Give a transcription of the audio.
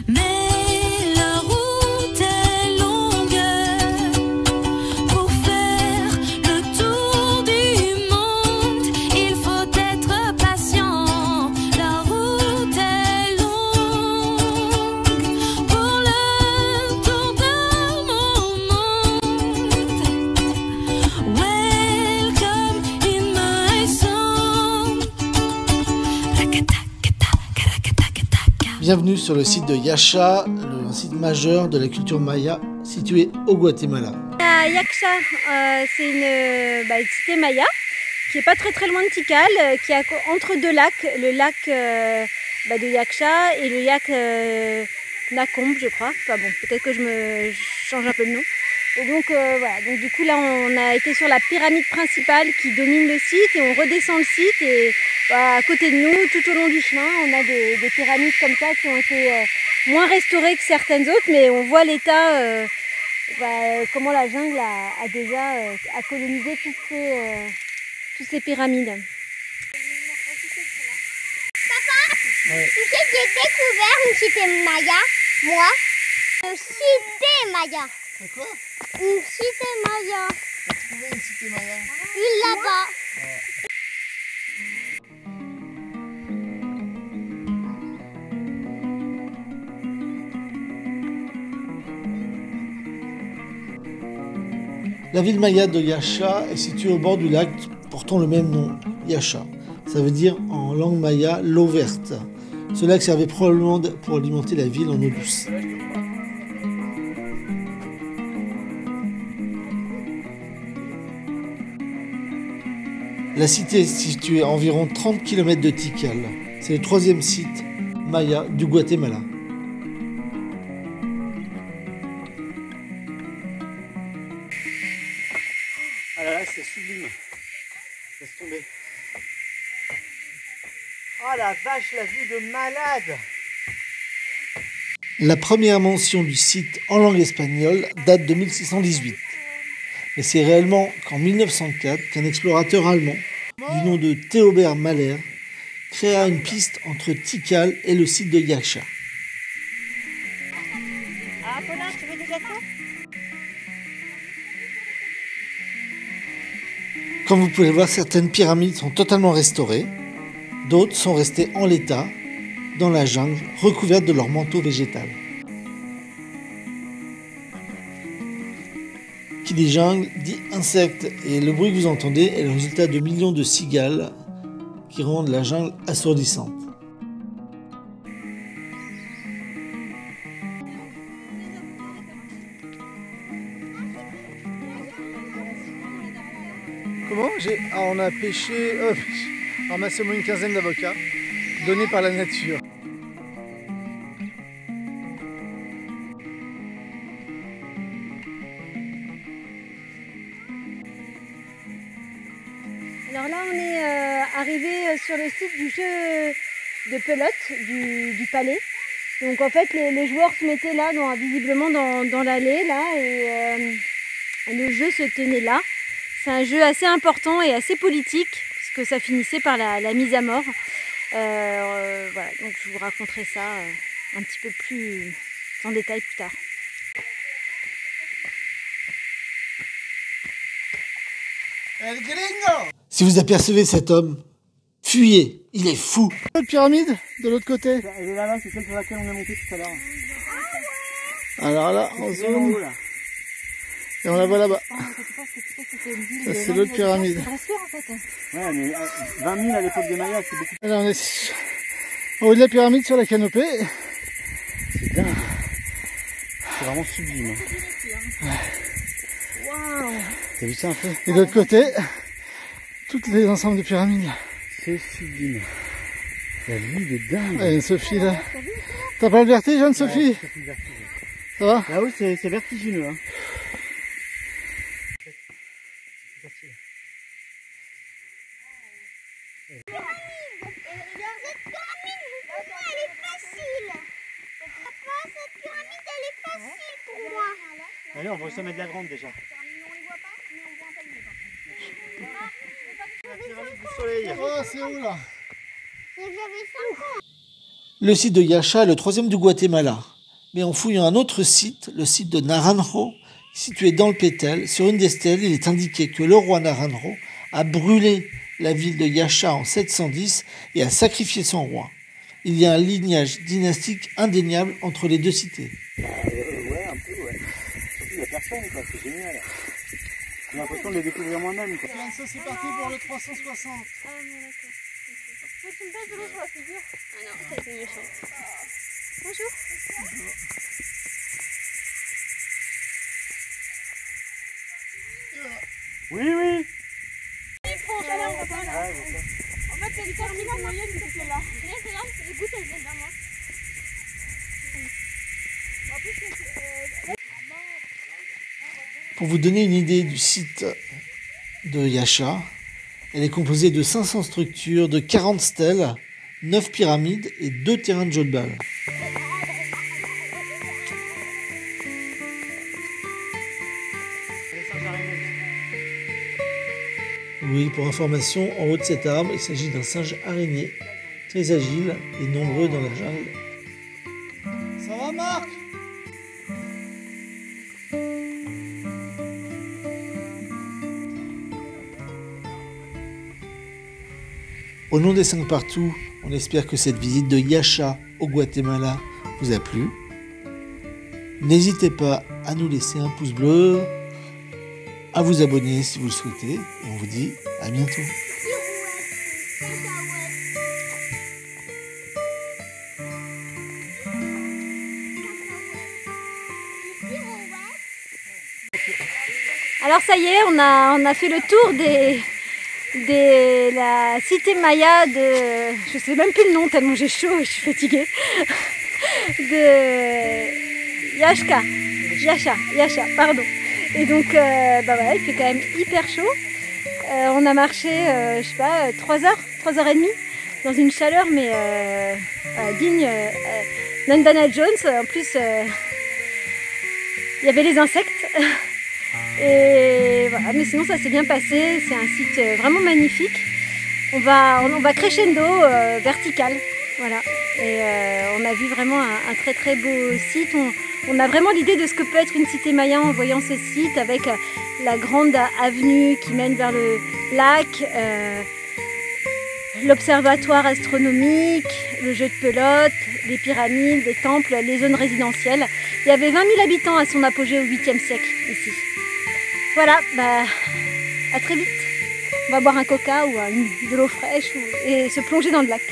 Mais la route est longue pour faire le tour du monde. Il faut être patient. La route est longue pour le tour de mon monde. Welcome in my song. Bienvenue sur le site de Yacha, un site majeur de la culture maya situé au Guatemala. Yacha, c'est une cité maya qui est pas très loin de Tikal, qui est entre deux lacs, le lac de Yacha et le lac Nakombe, je crois. Enfin bon, peut-être que je change un peu de nom. Et donc voilà, donc du coup là on a été sur la pyramide principale qui domine le site et on redescend le site et à côté de nous, tout au long du chemin, on a des pyramides comme ça qui ont été moins restaurées que certaines autres, mais on voit l'état, comment la jungle a déjà colonisé toutes ces pyramides. Papa, Ouais. tu sais que j'ai découvert une cité maya, moi. Une cité maya. C'est quoi? Une cité maya. Tu as trouvé une cité maya? Une là-bas. La ville maya de Yacha est située au bord du lac portant le même nom, Yacha. Ça veut dire en langue maya l'eau verte. Ce lac servait probablement pour alimenter la ville en eau douce. La cité est située à environ 30 km de Tikal. C'est le troisième site maya du Guatemala. Ah là là, c'est sublime. Laisse tomber. Oh la vache, la vue de malade. La première mention du site en langue espagnole date de 1618. Mais c'est réellement qu'en 1904 qu'un explorateur allemand du nom de Theobert Mahler créa une piste entre Tikal et le site de Yacha. Ah Paulin, tu veux des gâteaux? Comme vous pouvez voir, certaines pyramides sont totalement restaurées, d'autres sont restées en l'état, dans la jungle, recouvertes de leur manteau végétal. Qui dit jungle dit insectes, et le bruit que vous entendez est le résultat de millions de cigales qui rendent la jungle assourdissante. Comment? On a pêché, ramassé au moins une quinzaine d'avocats, donnés par la nature. Alors là on est arrivé sur le site du jeu de pelote du palais. Donc en fait les joueurs se mettaient là, visiblement dans l'allée là, et le jeu se tenait là. C'est un jeu assez important et assez politique, puisque ça finissait par la mise à mort. Voilà, donc je vous raconterai ça un petit peu plus en détail plus tard. Si vous apercevez cet homme, fuyez, il est fou. L'autre pyramide, de l'autre côté. Elle est là-bas, c'est celle sur laquelle on est monté tout à l'heure. Alors là, on zoome. Et on la voit là-bas. Ça, c'est l'autre pyramide. Ouais, mais 20 000 à l'époque des Mayas, c'est beaucoup. Là, on est en haut de la pyramide sur la canopée. C'est dingue. C'est vraiment sublime. Waouh! T'as vu ça un peu? Et de l'autre côté, tous les ensembles de pyramides. C'est sublime. La vue est dingue. Ah, il y a une Sophie là. T'as pas le vertige, Anne-Sophie? Ouais, ça fait le vertige. Ça va? Là-haut, c'est vertigineux. Hein. Allez, on va se mettre de la grande déjà. La pyramide du soleil. Oh, c'est où là? J'avais 5 ans. Le site de Yaxha est le troisième du Guatemala. Mais en fouillant un autre site, le site de Naranjo, situé dans le Pétel, sur une des stèles, il est indiqué que le roi Naranjo a brûlé la ville de Yaxha en 710 et a sacrifié son roi. Il y a un lignage dynastique indéniable entre les deux cités. Ouais, un peu, ouais. Surtout, il n'y a personne, quoi. C'est génial. J'ai l'impression de le découvrir moi-même, quoi. Ça, c'est parti pour le 360. Ah non, d'accord. Faut que tu me passes de l'eau sur la figure. Ah non, ça c'est méchant. Bonjour. Oui, oui. En fait, c'est le terminal moyenne qui était là. Regarde, les gouttes elles viennent vers moi. Pour vous donner une idée du site de Yaxha, elle est composée de 500 structures, de 40 stèles, 9 pyramides et 2 terrains de jeu de balle. Oui, pour information, en haut de cet arbre, il s'agit d'un singe araignée, très agile et nombreux dans la jungle. Ça va, Marc? Au nom des 5 partout, on espère que cette visite de Yaxha au Guatemala vous a plu. N'hésitez pas à nous laisser un pouce bleu, à vous abonner si vous le souhaitez, et on vous dit à bientôt. Alors ça y est, on a fait le tour de la cité maya de... Je sais même plus le nom tellement j'ai chaud et je suis fatiguée. De Yaxha, pardon. Et donc, voilà, il fait quand même hyper chaud. On a marché, je sais pas, 3h30 dans une chaleur, mais digne d'Indiana Jones. En plus, il y avait les insectes. Et voilà, mais sinon ça s'est bien passé. C'est un site vraiment magnifique. On va crescendo vertical. Voilà. Et on a vu vraiment un très très beau site. On a vraiment l'idée de ce que peut être une cité maya en voyant ce site avec la grande avenue qui mène vers le lac, l'observatoire astronomique, le jeu de pelote, les pyramides, les temples, les zones résidentielles. Il y avait 20 000 habitants à son apogée au 8e siècle ici. Voilà, à très vite. On va boire un coca ou de l'eau fraîche et se plonger dans le lac.